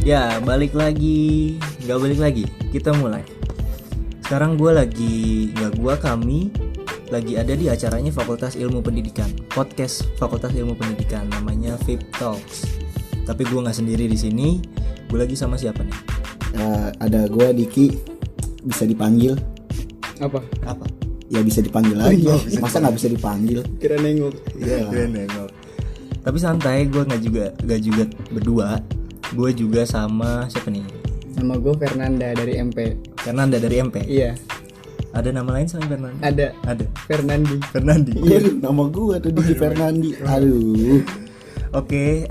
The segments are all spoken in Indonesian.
Ya, balik lagi. Gak balik lagi. Kita mulai. Sekarang kami lagi ada di acaranya Fakultas Ilmu Pendidikan. Podcast Fakultas Ilmu Pendidikan namanya VIP Talks. Tapi gue gak sendiri di sini. Gue lagi sama siapa nih? Ada gue Diki. Bisa dipanggil. Apa? Ya bisa dipanggil aja. Masa nggak bisa dipanggil? Kira nengok. Iya. Kira nengok. Tapi santai, gue gak juga berdua. Gue juga sama siapa nih? Nama gue Fernanda dari MP. Fernanda dari MP? Iya. Ada nama lain selain Fernanda? Ada. Fernandi. Iya, nama gue tuh Diki Fernandi. Aduh. Oke,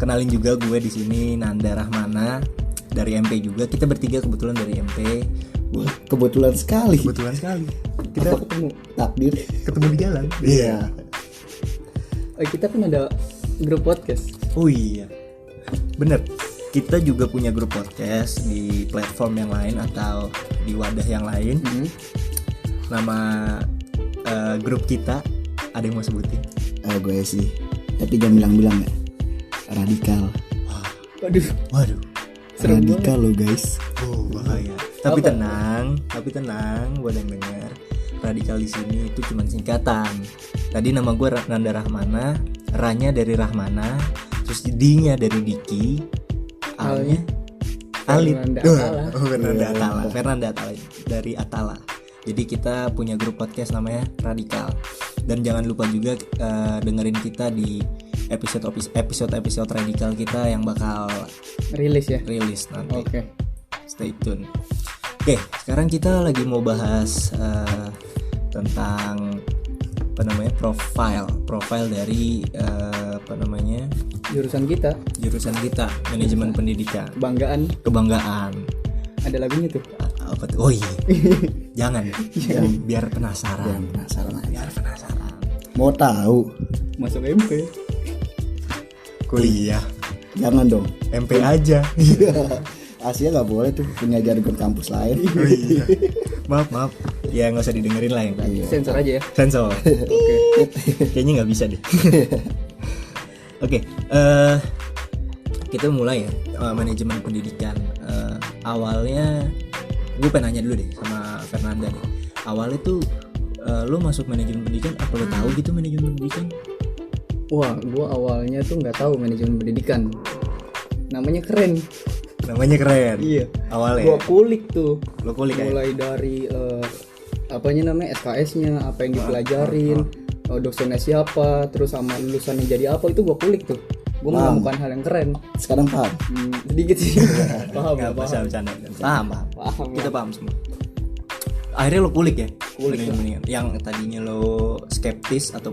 kenalin juga gue di sini Nanda Rahmana dari MP juga. Kita bertiga kebetulan dari MP. Wah, kebetulan sekali. Kita Atau ketemu takdir. ketemu di jalan. Iya. Kita pun ada grup podcast. Oh iya. Bener. Kita juga punya grup podcast di platform yang lain atau di wadah yang lain. Nama grup kita ada yang mau sebutin? Gue sih. Tapi jangan bilang-bilang ya. Radikal. Waduh. Radikal lo guys. Oh bahaya. Tapi tenang, gue yang dengar. Radikal di sini itu cuma singkatan. Tadi nama gue Nanda Rahmana, R-nya dari Rahmana, terus D-nya dari Diki, A-nya Alit. Fernanda Atala dari Atala. Jadi kita punya grup podcast namanya Radikal. Dan jangan lupa juga dengerin kita di episode Radikal kita yang bakal Rilis nanti. Oke. Stay tune. Oke, sekarang kita lagi mau bahas tentang profile dari Jurusan kita, manajemen pendidikan. Kebanggaan. Ada lagunya tuh. Apa tuh? Oh iya. Jangan. Biar penasaran. Biar penasaran. Mau tahu? Masuk MP. Kuliah. Jangan dong. MP aja. Asia nggak boleh tuh punya jargon kampus lain. Oh iya. Maaf. Ya nggak usah didengerin lah yang tadi. Sensor aja ya. Sensor. Oke. Kayaknya nggak bisa deh. Oke. Kita mulai ya. Manajemen pendidikan. Awalnya gue pengen nanya dulu deh sama Fernanda nih. Awalnya tuh lo masuk manajemen pendidikan, apa lo tahu gitu manajemen pendidikan? Wah, gue awalnya tuh nggak tahu manajemen pendidikan. Namanya keren. Iya. Awalnya. Gue kulik tuh. Lo kulik ya? Mulai dari SKS-nya, apa yang dipelajarin, dosennya siapa, terus sama lulusannya jadi apa, itu gue kulik tuh. Gue menemukan hal yang keren. Sekarang paham? Sedikit sih. Paham. Paham. Kita paham semua. Akhirnya lo kulik ya? Manajemen. Yang tadinya lo skeptis atau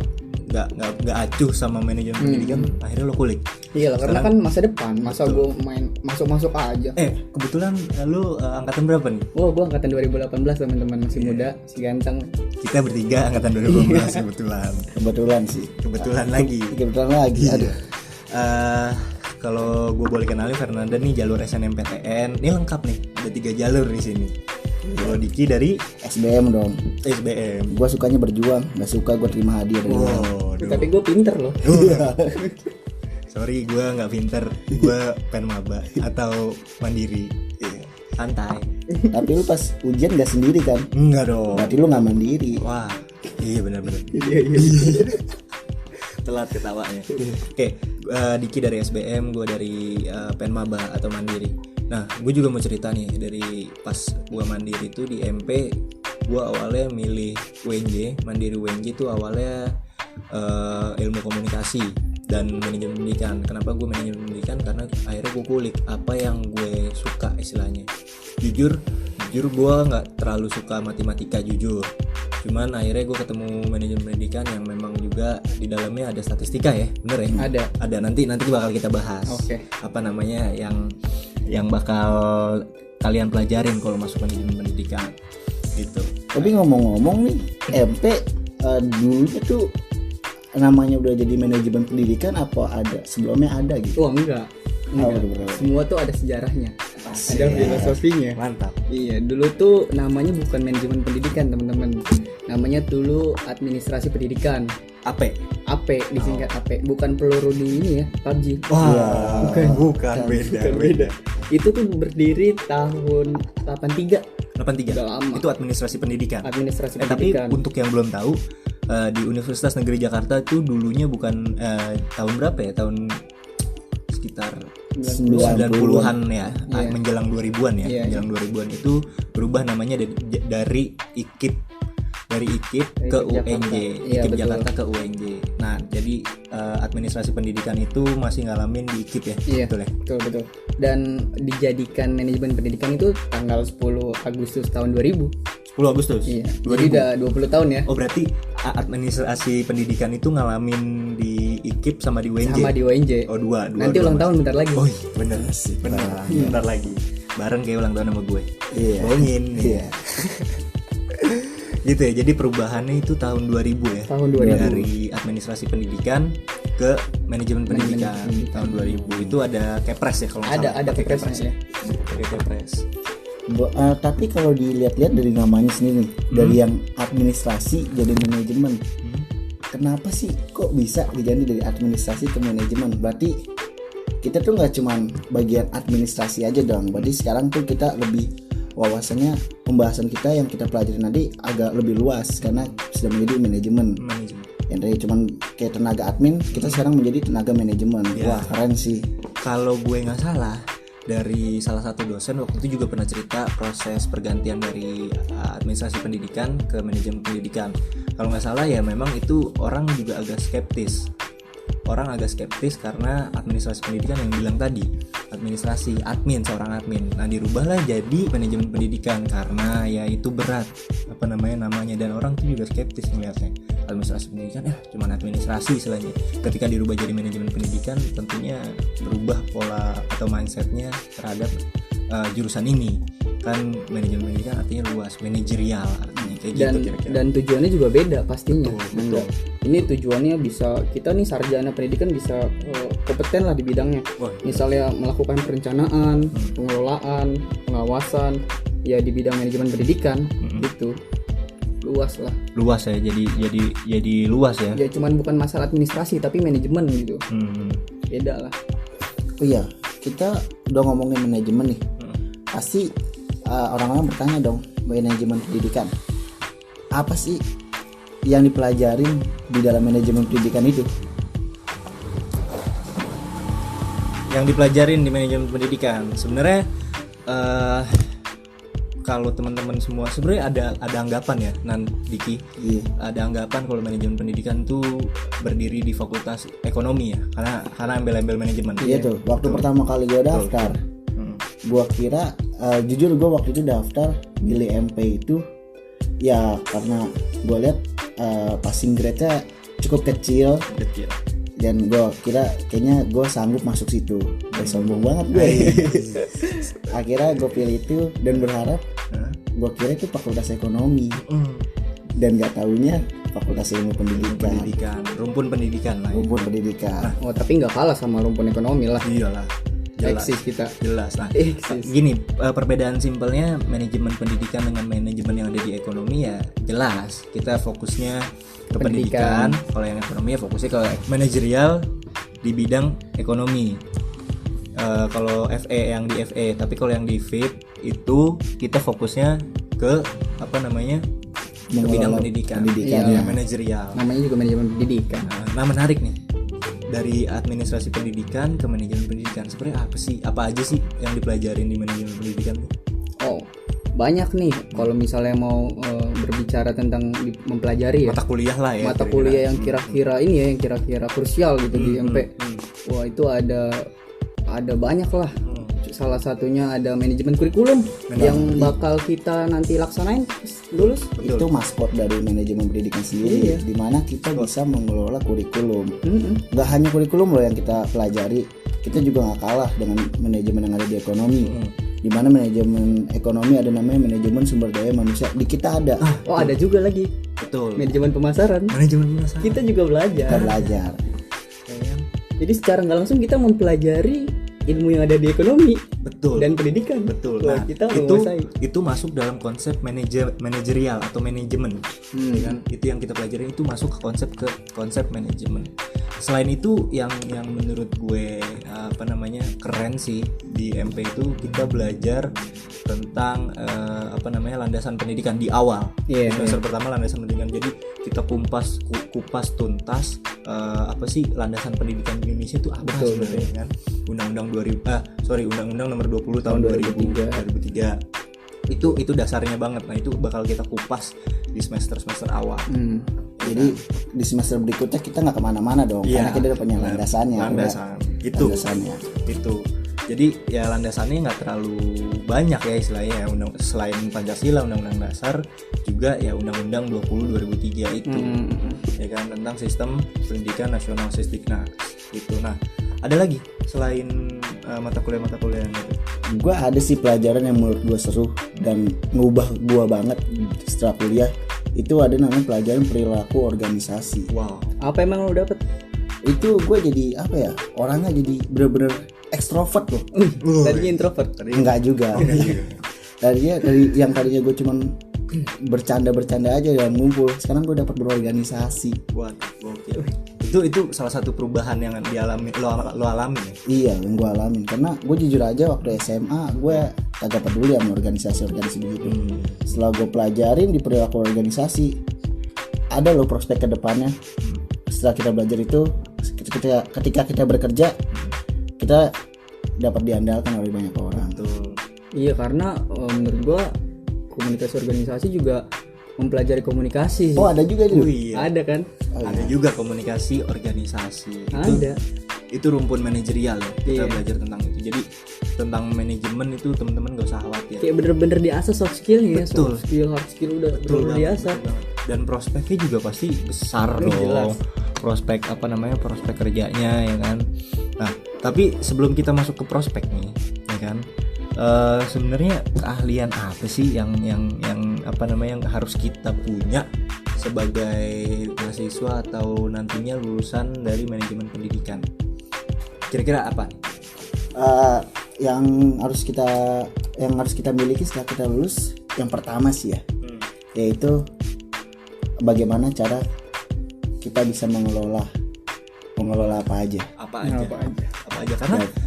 nggak acuh sama manajemen pendidikan, akhirnya lo kulik. Iya lah, karena kan masa depan, gue main masuk aja. Kebetulan lo angkatan berapa nih? Wah, gue angkatan 2018 teman-teman, masih muda, masih ganteng. Kita bertiga angkatan 2018 kebetulan. Kebetulan lagi. Aduh. Kalau gue boleh kenalin Fernanda nih, jalur SNMPTN. Ini lengkap nih, ada 3 jalur di sini. Kalau Diki dari SBM dong. SBM. Gue sukanya berjuang, nggak suka gue terima hadiah dari orang. Tapi gue pinter loh. Sorry, gue nggak pinter. Gue penmaba atau mandiri. Santai. Tapi lu pas ujian nggak sendiri kan? Enggak dong. Berarti lu nggak mandiri. Wah, iya benar-benar. Telat ketawanya. Oke, Diki dari SBM, gue dari penmaba atau mandiri. Nah, gue juga mau cerita nih, dari pas gue mandiri itu di MP, gue awalnya milih UNJ. Mandiri UNJ itu awalnya ilmu komunikasi dan manajemen pendidikan. Kenapa gue manajemen pendidikan? Karena akhirnya gue kulik apa yang gue suka istilahnya. Jujur gue nggak terlalu suka matematika, jujur. Cuman akhirnya gue ketemu manajemen pendidikan yang memang juga di dalamnya ada statistika ya, bener ya? Ada. Nanti bakal kita bahas. Oke. Apa namanya yang bakal kalian pelajarin kalau masuk manajemen pendidikan gitu. Tapi ngomong-ngomong nih, MP dulunya tuh namanya udah jadi manajemen pendidikan apa ada sebelumnya ada gitu? Wah, enggak. Semua tuh ada sejarahnya. Ada filosofinya. Mantap. Iya, dulu tuh namanya bukan manajemen pendidikan, teman-teman. Namanya dulu administrasi pendidikan. AP. AP disingkat AP, bukan peluru di ini ya, PUBG. Wah, bukan beda. Itu tuh berdiri tahun 83. 83. Udah lama. Itu administrasi pendidikan. Administrasi Tapi pendidikan. untuk yang belum tahu, di Universitas Negeri Jakarta itu dulunya bukan tahun berapa ya? Tahun sekitar 90-an ya, Iya. menjelang 2000-an ya. Iya, Menjelang 2000-an itu berubah namanya dari IKIP ke IKIP UNJ, Jakarta. Iya, IKIP betul. Jakarta ke UNJ. Nah, jadi administrasi pendidikan itu masih ngalamin di IKIP ya, Iya, betul ya? betul. Dan dijadikan manajemen pendidikan itu tanggal 10 Agustus tahun 2000. 10 Agustus. Iya. 2000. Jadi udah 20 tahun ya. Oh, berarti administrasi pendidikan itu ngalamin di IKIP sama di UNJ. Sama di UNJ. Oh, dua. Nanti ulang tahun bentar lagi. Oh, iya, bener. Bentar lagi. Bareng kayak ulang tahun sama gue. Iya. Bohongin. Iya. Gitu ya. Jadi perubahannya itu tahun 2000 ya. Tahun 2000. Dari administrasi pendidikan ke manajemen pendidikan. Tahun 2000 itu ada Kepres ya kalau nggak salah. Ada Pakai kepresnya Kepres ya. Pakai Kepres. Tapi kalau dilihat-lihat dari namanya sendiri nih, dari yang administrasi jadi manajemen, kenapa sih kok bisa diganti dari administrasi ke manajemen? Berarti kita tuh nggak cuman bagian administrasi aja dong. Berarti sekarang tuh kita lebih wawasannya, pembahasan kita yang kita pelajari nanti agak lebih luas karena sudah menjadi manajemen. Manajemen. Yang tadi cuman kayak tenaga admin, kita sekarang menjadi tenaga manajemen. Ya. Wah, keren sih. Kalau gue nggak salah, dari salah satu dosen waktu itu juga pernah cerita proses pergantian dari administrasi pendidikan ke manajemen pendidikan. Kalau nggak salah ya memang itu orang juga agak skeptis. Orang agak skeptis karena administrasi pendidikan yang bilang tadi, seorang admin. Nah, dirubahlah jadi manajemen pendidikan karena ya itu berat namanya dan orang tuh juga skeptis melihatnya. Administrasi pendidikan cuma administrasi istilahnya. Ketika dirubah jadi manajemen pendidikan tentunya berubah pola atau mindsetnya terhadap jurusan ini. Kan manajemen pendidikan artinya luas, manajerial artinya kayak gitu kira-kira. Dan tujuannya juga beda pastinya. Betul. Ini tujuannya bisa kita nih sarjana pendidikan bisa kompeten lah di bidangnya. Wah, Misalnya melakukan perencanaan, pengelolaan, pengawasan, ya di bidang manajemen pendidikan gitu. Luas lah. luas ya, jadi luas ya. Ya cuman bukan masalah administrasi tapi manajemen gitu. Beda lah. Oh iya, kita udah ngomongin manajemen nih. Pasti orang-orang bertanya dong, manajemen pendidikan. Apa sih yang dipelajarin di dalam manajemen pendidikan itu? Yang dipelajarin di manajemen pendidikan sebenarnya kalau teman-teman semua sebenarnya ada anggapan ya, Diki. Iya. Ada anggapan kalau manajemen pendidikan tuh berdiri di fakultas ekonomi ya, karena embel-embel manajemen. Iya tuh, waktu pertama kali gue daftar, gue kira jujur gue waktu itu daftar pilih MP itu ya karena gue lihat passing grade-nya cukup kecil dan gue kira kayaknya gue sanggup masuk situ. Sombong banget gue. Akhirnya gue pilih itu dan berharap gue kira itu fakultas ekonomi dan gak taunya fakultas ilmu pendidikan. Rumpun pendidikan lah. Rumpun pendidikan. Oh tapi nggak kalah sama rumpun ekonomi lah. Iyalah. Jelas. Eksis kita. Jelas. Nah, Eksis. gini, perbedaan simpelnya manajemen pendidikan dengan manajemen yang ada di ekonomi ya jelas. Kita fokusnya ke pendidikan. Kalau yang ekonomi ya fokusnya ke manajerial di bidang ekonomi. Kalau FE yang di FE, tapi kalau yang di FIP itu kita fokusnya ke ke bidang pendidikan. Iya. Manajerial. Namanya juga manajemen pendidikan. Nah, menarik nih. Dari administrasi pendidikan ke manajemen pendidikan. Sebenarnya apa aja sih yang dipelajarin di manajemen pendidikan? Oh, banyak nih. Kalau misalnya mau berbicara tentang mempelajari ya. Mata kuliah lah ya. Mata kuliah yang kira-kira ini ya, yang kira-kira krusial gitu di MP. Wah, itu ada banyak lah. Salah satunya ada manajemen kurikulum yang bakal kita nanti laksanain lulus. Itu maskot dari manajemen pendidikan sendiri, di mana kita bisa mengelola kurikulum. Gak hanya kurikulum loh yang kita pelajari, kita juga nggak kalah dengan manajemen yang ada di ekonomi. Di mana manajemen ekonomi ada namanya manajemen sumber daya manusia, di kita ada. Oh ada juga lagi. Betul. Manajemen pemasaran. Kita juga Kita belajar. Jadi secara nggak langsung kita mempelajari ilmu yang ada di ekonomi. dan pendidikan. Betul. Wah, Nah, kita itu masuk dalam konsep manajerial atau manajemen. Ya kan? Itu yang kita pelajarin itu masuk ke konsep manajemen. Selain itu yang menurut gue keren sih di MP itu kita belajar tentang landasan pendidikan di awal. Semester pertama landasan pendidikan. Jadi kita kupas tuntas apa sih landasan pendidikan di Indonesia itu apa sebenarnya kan. Undang-Undang nomor 20 tahun 2003. Itu dasarnya banget. Nah, itu bakal kita kupas di semester awal. Jadi di semester berikutnya kita nggak kemana-mana dong, karena kita udah punya landasannya. Landasannya. Itu. Jadi ya landasannya nggak terlalu banyak ya istilahnya ya. Selain Pancasila, Undang-Undang Dasar, juga ya Undang-Undang 20 2003 itu. Ya kan, tentang sistem pendidikan nasional Sisdiknas itu. Nah, ada lagi selain mata kuliah yang itu. Gue ada sih pelajaran yang menurut gue seru dan ngubah gue banget setelah kuliah. Itu ada namanya pelajaran perilaku organisasi. Wow. Apa emang lo dapet? Itu gue jadi orangnya jadi bener-bener ekstrovert loh. Tadinya introvert. Enggak juga. Dari yang tadinya gue cuman bercanda aja dan ngumpul, sekarang gue dapat berorganisasi. Waduh, gokil. Itu salah satu perubahan yang lo alami ya? Iya, yang gue alamin. Karena gue jujur aja waktu SMA gue kagak peduli sama organisasi begitu. Setelah gue pelajarin di perilaku organisasi, ada loh prospek ke depannya. Setelah kita belajar itu, ketika kita bekerja, kita dapat diandalkan oleh banyak orang. Betul. Iya, karena menurut gue komunitas organisasi juga mempelajari komunikasi. Oh, ada juga juga. Iya. Ada kan? Ada juga komunikasi organisasi. Ada. Itu rumpun manajerial ya. Kita belajar tentang itu. Jadi tentang manajemen itu teman-teman gak usah khawatir. Kayak bener-bener diasah soft skill ya. Betul. Soft skill, hard skill udah bener-bener diasah. Dan prospeknya juga pasti besar dong. Jelas. Prospek kerjanya ya kan. Nah, tapi sebelum kita masuk ke prospek nih, ya kan? Sebenarnya keahlian apa sih yang harus kita punya sebagai mahasiswa atau nantinya lulusan dari manajemen pendidikan? Kira-kira apa? Yang harus kita miliki setelah kita lulus, yang pertama sih ya, yaitu bagaimana cara kita bisa mengelola apa aja.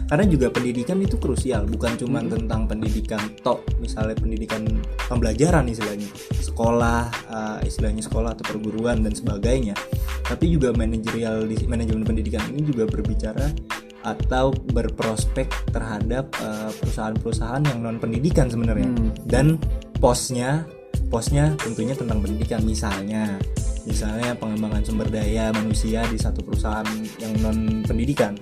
Karena juga pendidikan itu krusial, bukan cuma tentang pendidikan misalnya pendidikan pembelajaran istilahnya sekolah atau perguruan dan sebagainya, tapi juga manajemen pendidikan ini juga berbicara atau berprospek terhadap perusahaan-perusahaan yang non pendidikan sebenarnya. Dan posnya tentunya tentang pendidikan, misalnya pengembangan sumber daya manusia di satu perusahaan yang non pendidikan,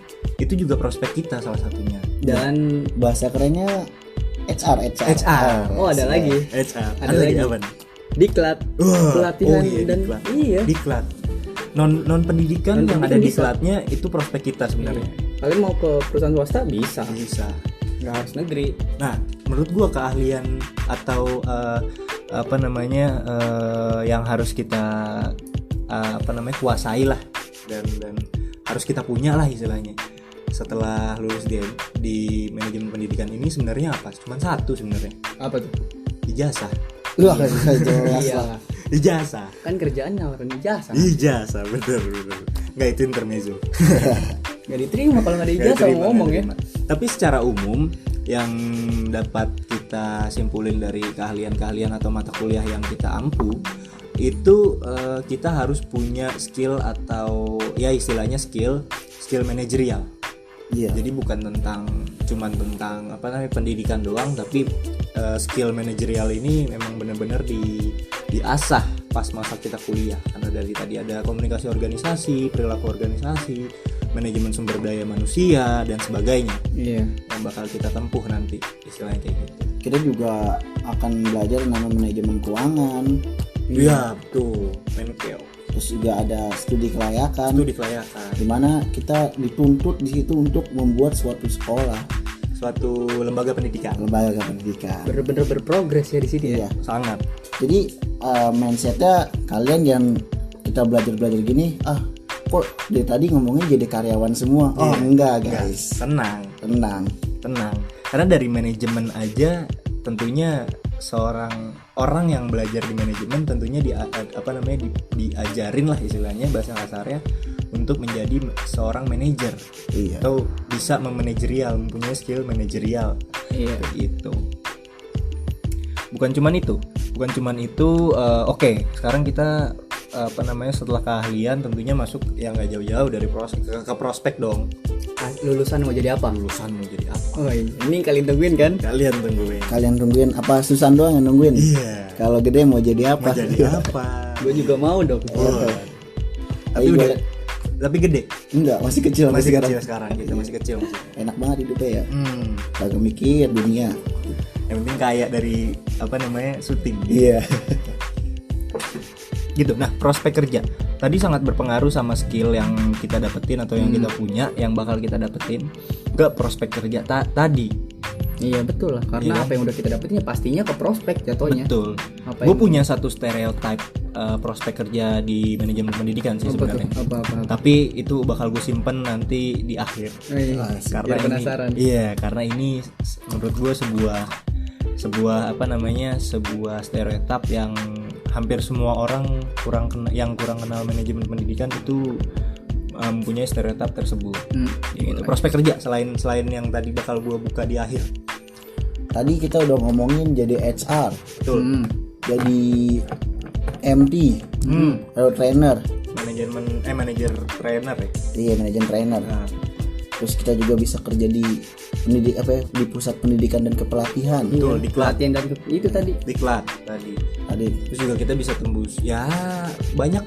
itu juga prospek kita salah satunya. Dan bahasa kerennya HR. Oh, ada lagi. HR. Ada lagi apa? Diklat. Pelatihan dan diklat. Iya. Diklat. Non pendidikan yang ada diklatnya itu prospek kita sebenarnya. Kalian mau ke perusahaan swasta bisa. Nggak harus negeri. Nah, menurut gua keahlian atau yang harus kita kuasai lah dan harus kita punya lah istilahnya setelah lulus di manajemen pendidikan ini sebenarnya apa? Cuman satu sebenarnya. Apa tuh? Ijazah. Iya. Ijazah. Kan kerjaannya orang ijazah. Ijazah, bener. Nggak, itu intermezzo. Nggak diterima kalau nggak ada ijazah ngomong ya. Tapi secara umum yang dapat kita simpulin dari keahlian-keahlian atau mata kuliah yang kita ampu itu kita harus punya skill atau ya istilahnya skill manajerial. Jadi bukan cuman tentang pendidikan doang, tapi skill manajerial ini memang benar-benar diasah pas masa kita kuliah, karena dari tadi ada komunikasi organisasi, perilaku organisasi, manajemen sumber daya manusia dan sebagainya. Yang bakal kita tempuh nanti istilahnya kayak gitu. Kita juga akan belajar namanya manajemen keuangan. Iya, betul. Menkeu. Terus juga ada studi kelayakan. Di mana kita dituntut di situ untuk membuat suatu sekolah, suatu lembaga pendidikan. Bener-bener berprogres ya di sini. Iya. Sangat. Jadi mindsetnya kalian yang kita belajar gini, kok dari tadi ngomongnya jadi karyawan semua. Enggak guys. Tenang. Karena dari manajemen aja tentunya seorang orang yang belajar di manajemen tentunya diajarin lah istilahnya bahasa kasarnya untuk menjadi seorang manajer. Iya. Atau bisa memanajerial, mempunyai skill manajerial. Iya. Gitu. Bukan cuman itu. Oke, sekarang kita setelah keahlian tentunya masuk yang nggak jauh-jauh dari ke prospek dong. Lulusan mau jadi apa? Lulusan mau jadi apa? Oh iya. Ini kalian tungguin kan? Kalian tungguin apa? Susan doang yang nungguin? Iya. Kalau gede mau jadi apa? Mau jadi apa? Gue juga mau dong. Tapi gede. Enggak, masih kecil. Masih kecil sekarang gitu, masih kecil. Enak banget hidupnya ya. Kagak mikir dunia. Yang penting kaya dari syuting. Iya. Gitu. Nah, prospek kerja tadi sangat berpengaruh sama skill yang kita dapetin atau yang kita punya, yang bakal kita dapetin ke prospek kerja tadi. Iya betul lah, karena Iya. apa yang udah kita dapetin ya pastinya ke prospek jatuhnya. Betul. Apa Gue yang- punya satu stereotype prospek kerja di manajemen pendidikan sih Apa tuh? sebenarnya. Apa. Tapi itu bakal gue simpen nanti di akhir. Karena Biar ini, penasaran. iya, karena ini menurut gue sebuah stereotip yang hampir semua orang yang kurang kenal manajemen pendidikan itu mempunyai stereotip tersebut. Ya gitu. Prospek kerja selain yang tadi bakal gue buka di akhir. Tadi kita udah ngomongin jadi HR, Betul. jadi MT, atau trainer. Manajer trainer ya. Iya, manajemen trainer. Nah, Terus kita juga bisa kerja di di pusat pendidikan dan kepelatihan. betul, diklat Pelatihan dan itu tadi. tadi. Tadi Terus juga kita bisa tembus. Ya, banyak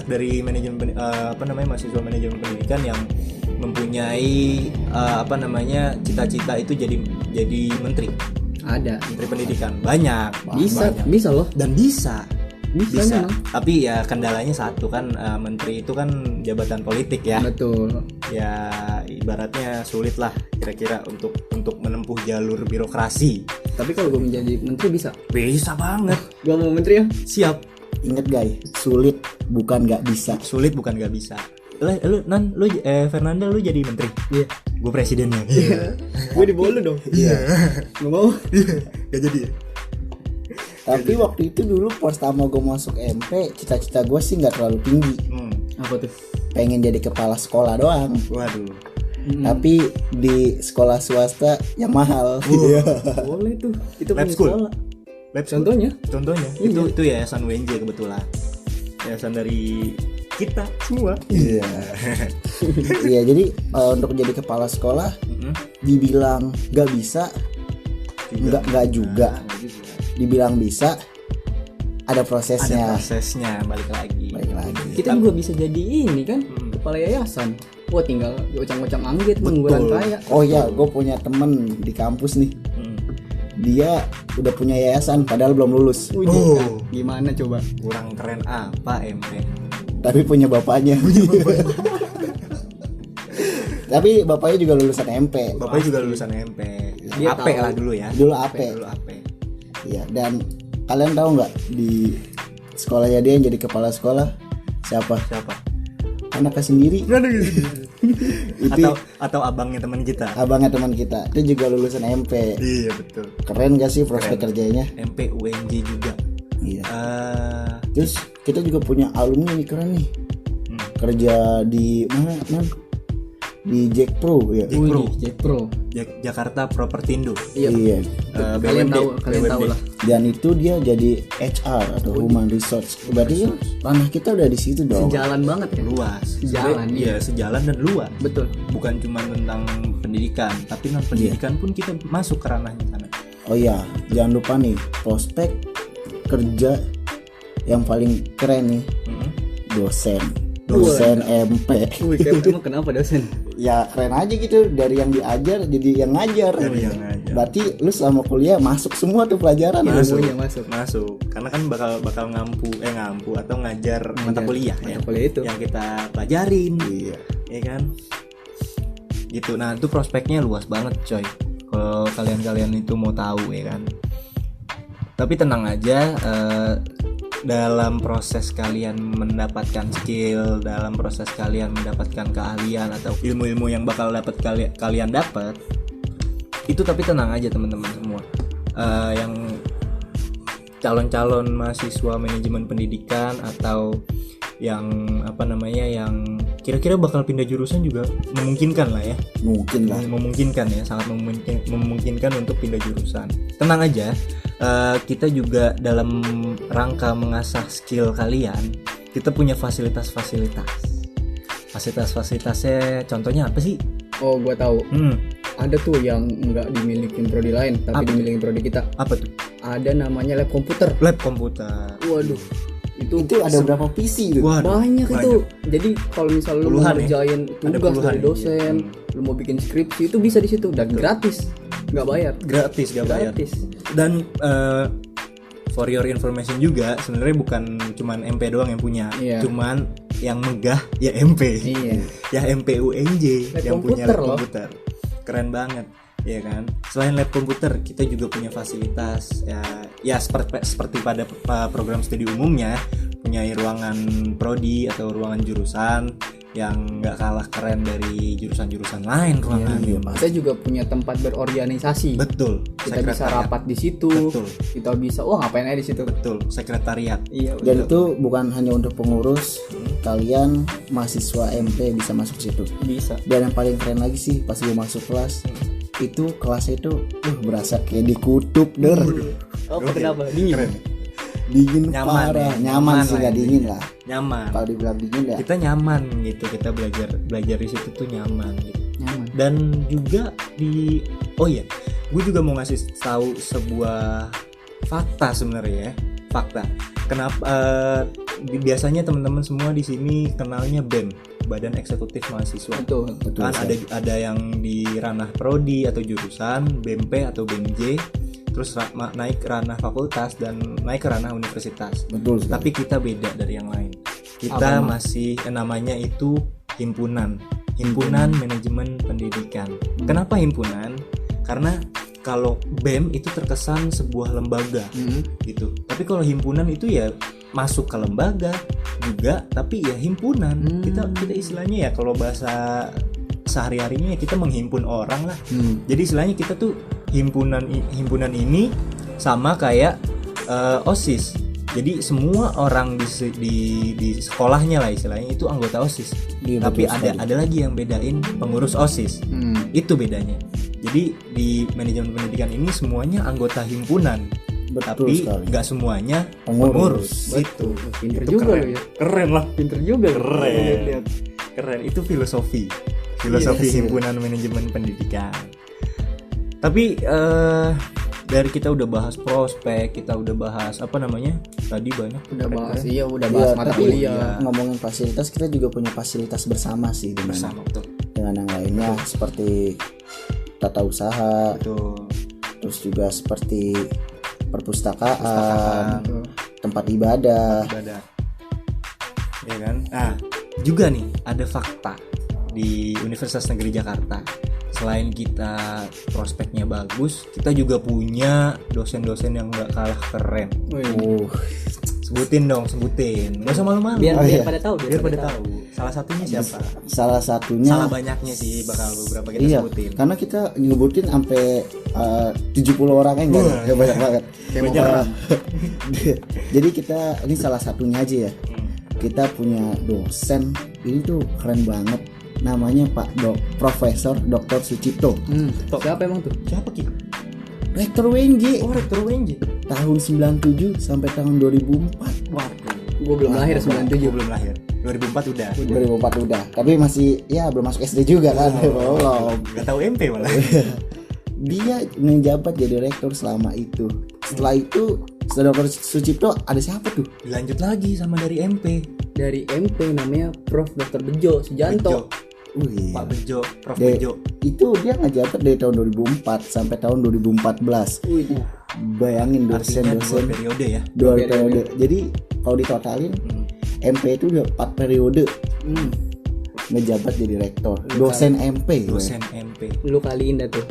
dari manajemen mahasiswa manajemen pendidikan yang mempunyai cita-cita itu jadi menteri pendidikan. Banyak. Bisa loh. Dan bisa. Bisa. Tapi ya kendalanya satu kan, menteri itu kan jabatan politik ya. Betul. Ya ibaratnya sulit lah kira-kira untuk menempuh jalur birokrasi. Tapi kalau gue menjadi menteri bisa. Bisa banget. Gue mau menteri ya. Siap. inget guys, sulit bukan nggak bisa. Sulit bukan nggak bisa. Fernanda lu jadi menteri. Iya. Gue presidennya. Gue di bawah lu dong. Iya. Gak mau. Gak jadi ya? Tapi waktu itu dulu pertama gue masuk MP, cita-cita gue sih nggak terlalu tinggi, Apa tuh? pengen jadi kepala sekolah doang. Waduh. Tapi di sekolah swasta yang mahal. Iya. Boleh tuh. Itu Lab punya school. sekolah. Lab Contohnya? itu yayasan UNJ kebetulan. Yayasan dari kita semua. Iya. Iya, jadi untuk jadi kepala sekolah dibilang nggak bisa, nggak juga. Dibilang bisa, ada prosesnya. Balik lagi. Kita juga bisa jadi ini kan, kepala yayasan. Wah, tinggal gocang-gocang anggit pengangguran kaya. Oh ya, gue punya temen di kampus nih. Dia udah punya yayasan padahal belum lulus, Gimana coba? Kurang keren apa MP? tapi punya bapaknya. Tapi bapaknya juga lulusan MP. Bapaknya juga lulusan MP. Dia AP tahu. lah dulu ya. Dulu AP. Iya, dan kalian tahu nggak di sekolahnya dia yang jadi kepala sekolah siapa? Anaknya sendiri. Itu atau abangnya teman kita. abangnya teman kita. Itu juga lulusan MP. Iya betul. Keren gak sih prospek kerjanya? MP UNJ juga. Iya. Terus kita juga punya alumni nih, keren nih. Kerja di mana, Man? Di Jack Pro ya. Jack Pro. Jakarta Propertindo. Iya. Kalian tahu lah. Dan itu dia jadi HR atau Human Resource. Berarti kan ranah kita udah di situ dong. Sejalan banget ya. Luas. Sejalan, Iya, sejalan dan luas. Betul. Bukan cuma tentang pendidikan, tapi non pendidikan pun kita masuk ke ranahnya sana. Oh iya, jangan lupa nih, prospek kerja yang paling keren nih, dosen MP. Emang kenapa dosen? Ya keren aja gitu, dari yang diajar jadi yang ngajar. Berarti lu selama kuliah masuk semua tuh pelajaran. Masuk. Karena kan bakal ngampu atau ngajar mata kuliah itu yang kita pelajarin. Iya. Ya kan? Gitu. Nah, itu prospeknya luas banget, coy. Kalau kalian itu mau tahu ya kan. Tapi tenang aja, dalam proses kalian mendapatkan skill, dalam proses kalian mendapatkan keahlian atau ilmu-ilmu yang bakal kalian dapat, Itu tapi tenang aja teman-teman semua. Yang calon-calon mahasiswa manajemen pendidikan atau yang yang kira-kira bakal pindah jurusan juga memungkinkan lah ya. Memungkinkan ya, sangat memungkinkan untuk pindah jurusan. Tenang aja, kita juga dalam rangka mengasah skill kalian, kita punya fasilitas-fasilitas. Fasilitas-fasilitasnya contohnya apa sih? Oh, gua tahu. Ada tuh yang nggak dimiliki prodi lain, tapi dimiliki prodi kita. Apa tuh? Ada namanya lab komputer. Lab komputer. Waduh. Itu ada berapa PC tuh? Banyak itu. Jadi kalau misal lu mau ngerjain tugas dari dosen, lu mau bikin skripsi itu bisa di situ dan gratis. Nggak bayar. Gratis. Dan for your information juga, sebenarnya bukan cuman MP doang yang punya. Cuman yang megah ya MP. Ya MP UNJ yang punya lab komputer. Keren banget. Ya kan. Selain lab komputer, kita juga punya fasilitas ya seperti pada program studi umumnya, punya ruangan prodi atau ruangan jurusan yang nggak kalah keren dari jurusan-jurusan lain ruangannya. Kita juga punya tempat berorganisasi. Betul. Kita bisa rapat di situ. Betul. Kita bisa ngapain aja di situ. Betul. Sekretariat. Iya. Dan itu bukan hanya untuk pengurus, kalian mahasiswa MP bisa masuk situ. Bisa. Dan yang paling keren lagi sih pas gue masuk kelas, itu kelasnya itu berasa kayak di kutub Kenapa? Dingin nyaman, parah. Nyaman sih, nggak dingin lah. Nyaman. Kalau dibilang dingin ya. Kita nyaman gitu. Kita belajar di situ tuh nyaman gitu. Nyaman. Dan juga gue juga mau ngasih tahu sebuah fakta sebenarnya ya. Fakta. Kenapa biasanya teman-teman semua di sini kenalnya BEM, Badan Eksekutif Mahasiswa. Betul. Kan ada yang di ranah prodi atau jurusan, BMP atau BMJ, terus naik ke ranah fakultas dan naik ke ranah universitas. Betul. Tapi kita beda dari yang lain. Kita masih namanya itu himpunan manajemen pendidikan. Kenapa himpunan? Karena kalau BEM itu terkesan sebuah lembaga gitu. Tapi kalau himpunan itu ya masuk ke lembaga juga, tapi ya himpunan. Kita istilahnya ya kalau bahasa sehari-harinya ya kita menghimpun orang lah. Jadi istilahnya kita tuh himpunan ini sama kayak OSIS. Jadi semua orang di sekolahnya lah istilahnya itu anggota OSIS. Tapi ada lagi yang bedain pengurus OSIS. Itu bedanya. Jadi di manajemen pendidikan ini semuanya anggota himpunan. Tapi nggak semuanya pengurus. Itu pinter juga keren. Ya. Keren lah. Pinter juga. Keren. Itu filosofi himpunan manajemen pendidikan. Tapi dari kita udah bahas prospek, kita udah bahas tadi banyak udah bahas mata kuliah. Ngomongin fasilitas, kita juga punya fasilitas bersama sih dengan yang lainnya seperti tata usaha, terus juga seperti perpustakaan, tempat ibadah. Ya kan? Nah, juga nih ada fakta di Universitas Negeri Jakarta. Selain kita prospeknya bagus, kita juga punya dosen-dosen yang gak kalah keren. Sebutin. Gak usah malu-malu. Biar pada tahu. Salah satunya siapa? Salah banyaknya sih bakal beberapa kita sebutin. Karena kita nyebutin sampai 70 orang enggak? Banyak banget. Jadi kita ini salah satunya aja ya. Kita punya dosen ini tuh keren banget. Namanya Profesor Dr. Sucipto. Siapa emang tuh? Siapa Ki? Rektor UNJ. Rektor UNJ. Tahun 97 sampai tahun 2004. Wah, gue belum lahir 97. Gue belum lahir. 2004 udah. 2004 udah. Tapi masih belum masuk SD juga kan. Belum. Gak tahu MP malah. Dia menjabat jadi rektor selama itu. Setelah itu Dr. Sucipto ada siapa tuh? Dilanjut lagi sama dari MP. Dari MP namanya Prof. Dr. Bejo Sujanto. Pak Bejo, Prof. Bejo. Itu dia ngejabat dari tahun 2004 sampai tahun 2014. Bayangin dosen-dosen 2 periode ya. 2 periode. Jadi kalau ditotalin MP itu udah 4 periode. Ngejabat jadi rektor. Dosen MP. Lu kaliin dah tuh.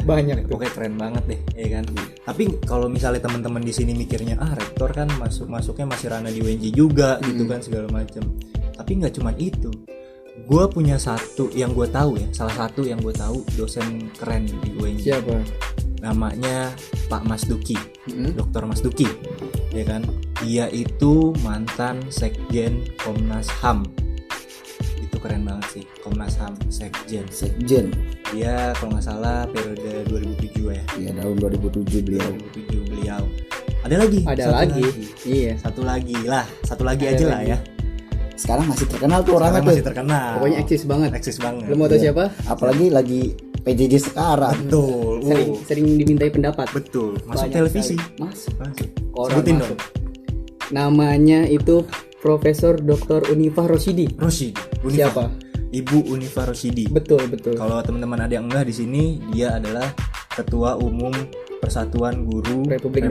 Banyak tuh. Oke, keren banget deh, ya kan. Tapi kalau misalnya teman-teman di sini mikirnya rektor kan masuknya masih ranah di UNJ juga gitu kan segala macam. Tapi nggak cuma itu. gue punya satu yang gue tahu ya, salah satu yang gue tahu dosen keren di UNJ. Siapa? Namanya Pak Mas Duki, Dr. Mas Duki, ya kan? Dia itu mantan sekjen Komnas HAM. Itu keren banget sih, Komnas HAM sekjen. Dia kalau nggak salah periode 2007 ya. Iya, tahun 2007 beliau. 2007 beliau. Ada lagi? Iya. Satu lagi aja lah ya. Sekarang masih terkenal tuh orangnya tuh. Masih terkenal. Pokoknya eksis banget. Lu mau tahu siapa? Apalagi lagi PJJ sekarang. Betul. Sering dimintai pendapat. Betul. Masuk Banyak televisi. Masuk. Orang sebutin masuk. dong. Namanya itu Profesor Dr. Unifah Rosyidi. Siapa? Ibu Unifah Rosyidi. Betul. Kalau teman-teman ada yang enggak di sini, dia adalah Ketua Umum Persatuan Guru Republik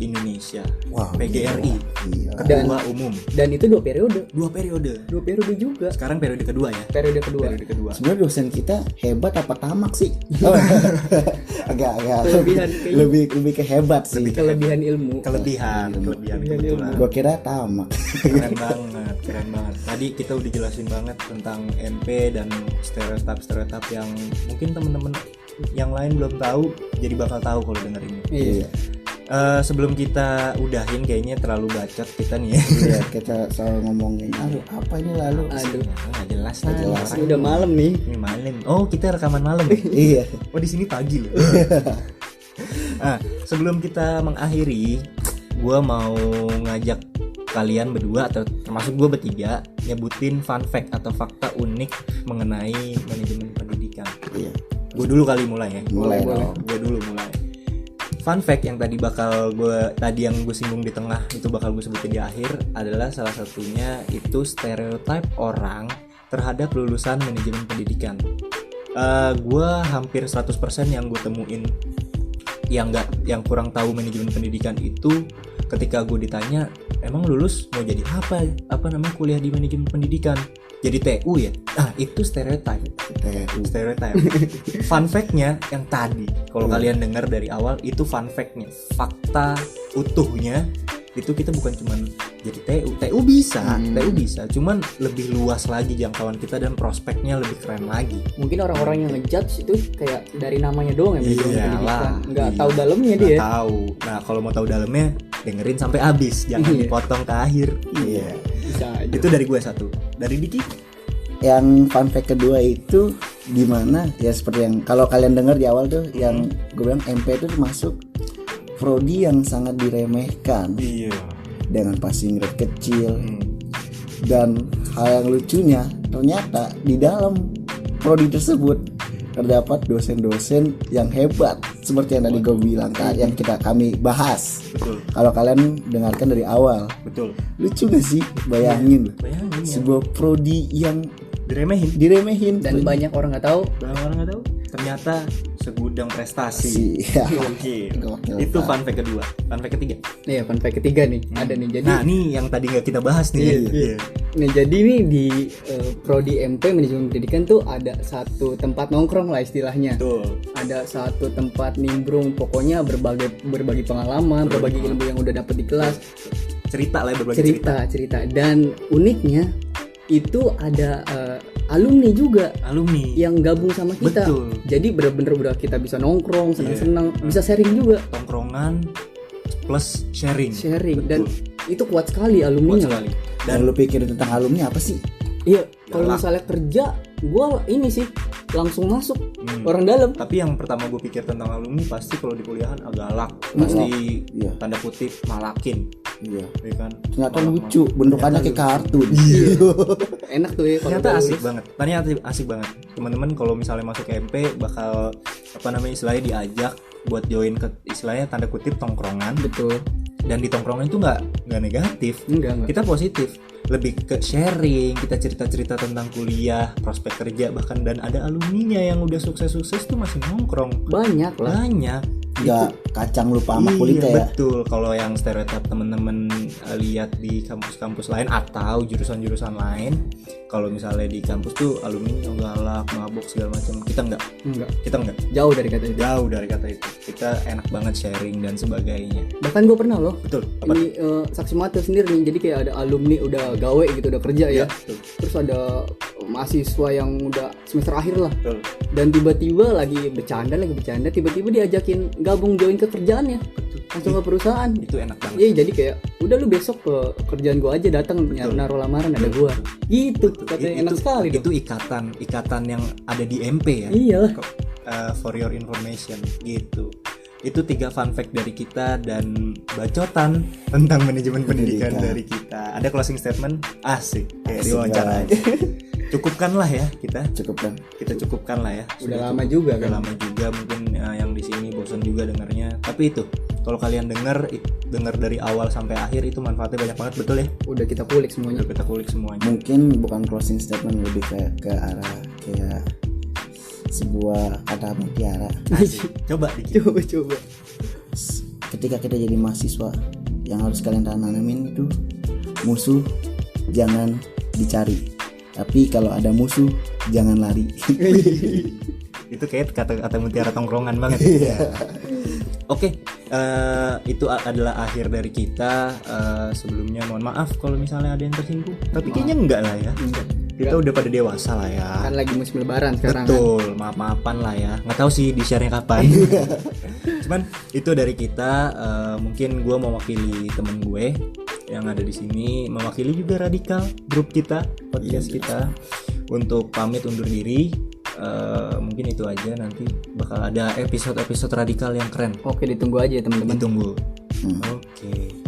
Indonesia. Wow, PGRI. Iya. Ketua Umum. Dan itu 2 periode. 2 periode. 2 periode juga. Sekarang periode kedua ya. Periode kedua. Sebenarnya dosen kita hebat apa tamak sih? agak Kelebihan, lebih ke hebat sih. Kelebihan ilmu. Kelebihan kebetulan. Gua kira tamak. Keren banget. Tadi kita udah jelasin banget tentang MP dan stereotip yang mungkin teman-teman yang lain belum tahu, jadi bakal tahu kalau denger ini. Iya. Sebelum kita udahin, kayaknya terlalu bacot kita nih ya. Iya, kita selalu ngomongin apa ini lalu. Nggak jelas. Udah malam nih. Ini malam. Oh, kita rekaman malam ya? Iya. Oh, di sini pagi loh. Sebelum kita mengakhiri, gue mau ngajak kalian berdua atau termasuk gue bertiga nyebutin fun fact atau fakta unik mengenai manajemen pendidikan. Iya. Gue dulu kali mulai ya. Mulai. Gue dulu mulai. Fun fact yang tadi yang gue singgung di tengah itu bakal gue sebutin di akhir adalah salah satunya itu stereotip orang terhadap lulusan manajemen pendidikan. Gue hampir 100% yang gue temuin yang kurang tahu manajemen pendidikan itu ketika gue ditanya emang lulus mau jadi apa namanya kuliah di manajemen pendidikan, jadi TU ya. Itu stereotip. Fun fact-nya yang tadi kalau kalian dengar dari awal itu fun fact-nya, fakta utuhnya itu kita bukan cuman jadi TU bisa, cuman lebih luas lagi jangkauan kita dan prospeknya lebih keren lagi. Mungkin orang-orang yang ngejudge itu kayak dari namanya doang ya, Iyalah, nggak tahu dalamnya dia. Nggak tahu. Nah, kalau mau tahu dalamnya dengerin sampai habis, jangan dipotong ke akhir. Iya. Bisa aja. Itu dari gue satu. Dari Diki? Yang fun fact kedua itu dimana ya, seperti yang kalau kalian dengar di awal tuh yang gue bilang MP itu masuk prodi yang sangat diremehkan. Iya. Dengan passing grade kecil. Dan hal yang lucunya ternyata di dalam prodi tersebut terdapat dosen-dosen yang hebat seperti yang tadi gue bilang kan, yang kami bahas. Betul. Kalau kalian dengarkan dari awal. Betul. Lucu gak sih? Bayangin ya. sebuah prodi yang diremehin dan banyak orang nggak tahu. Ternyata segudang prestasi. Iya. Gokil. Itu fun fact kedua. Fun fact ketiga. Iya, fun fact ketiga nih. Ada nih. Jadi nih yang tadi nggak kita bahas nih. Iya. Nih jadi nih di prodi MP manajemen pendidikan tuh ada satu tempat nongkrong lah istilahnya. Betul. Ada satu tempat nimbrung, pokoknya berbagi pengalaman, berbagi ilmu yang udah dapet di kelas. Cerita lah, berbagi cerita. Dan uniknya itu ada alumni juga yang gabung sama kita. Betul. Jadi bener-bener udah kita bisa nongkrong, senang-senang, bisa sharing juga. Tongkrongan plus sharing. Dan itu kuat sekali alumninya. Dan lu pikir tentang alumni apa sih? Iya, kalau misalnya kerja, gue ini sih langsung masuk orang dalam. Tapi yang pertama gue pikir tentang alumni pasti kalau di kuliahan galak, pasti tanda kutip malakin. Iya. Kan? Ternyata lucu, bentukannya kayak kartun. Iya. Enak tuh ya. Ternyata asik banget. Teman-teman kalau misalnya masuk ke MP bakal istilahnya diajak buat join ke istilahnya tanda kutip tongkrongan. Betul. Dan di tongkrongan itu nggak negatif. Enggak. Kita positif. Lebih ke sharing, kita cerita-cerita tentang kuliah, prospek kerja, bahkan dan ada alumninya yang udah sukses-sukses tuh masih nongkrong. Banyak. Gak kacang lupa sama kulitnya ya. Betul. Kalau yang stereotip temen-temen lihat di kampus-kampus lain atau jurusan-jurusan lain, kalau misalnya di kampus tuh alumni galak, mabuk segala macam, kita enggak. Jauh dari kata itu. Kita enak banget sharing dan sebagainya. Bahkan gue pernah loh. Betul. Ini saksi mata sendiri nih. Jadi kayak ada alumni udah gawe gitu, udah kerja ya. Betul. Terus ada mahasiswa yang udah semester akhir lah. Betul. Dan tiba-tiba lagi bercanda tiba-tiba diajakin gabung join ke kerjaannya langsung ke perusahaan. Itu enak banget. Iya, jadi kayak udah lu besok ke kerjaan gua aja, datang naruh lamaran ada gua. Gitu katanya, enak sekali dong. Itu ikatan yang ada di MP ya. Iya. For your information gitu. Itu 3 fun fact dari kita dan bacotan tentang manajemen pendidikan dari kita. Ada closing statement? Asik, kayak diwawancara aja. Cukupkanlah ya kita cukupkan lah ya. Udah lama juga Udah kan. lama juga mungkin yang di sini bosan juga dengarnya. Tapi itu kalau kalian dengar dari awal sampai akhir itu manfaatnya banyak banget, betul ya? Udah kita kulik semuanya. Udah kita kulik semuanya. Mungkin bukan closing statement, lebih ke arah kayak sebuah kata mutiara. Coba dikit. Coba. Ketika kita jadi mahasiswa, yang harus kalian tanamin itu musuh jangan dicari, tapi kalau ada musuh jangan lari. Itu kayak kata mutiara tongkrongan banget. Oke, itu adalah akhir dari kita. Sebelumnya mohon maaf kalau misalnya ada yang tersinggung, tapi kayaknya enggak lah ya. Kita udah pada dewasa lah ya. Kan lagi musim lebaran sekarang. Betul, maaf-maafan lah ya. Nggak tahu sih di share-nya kapan. Cuman itu dari kita. Mungkin gue mewakili temen gue yang ada di sini, mewakili juga Radikal, grup kita, podcast kita, untuk pamit undur diri. Mungkin itu aja, nanti bakal ada episode Radikal yang keren. Oke, ditunggu aja ya teman-teman. Ditunggu. Oke.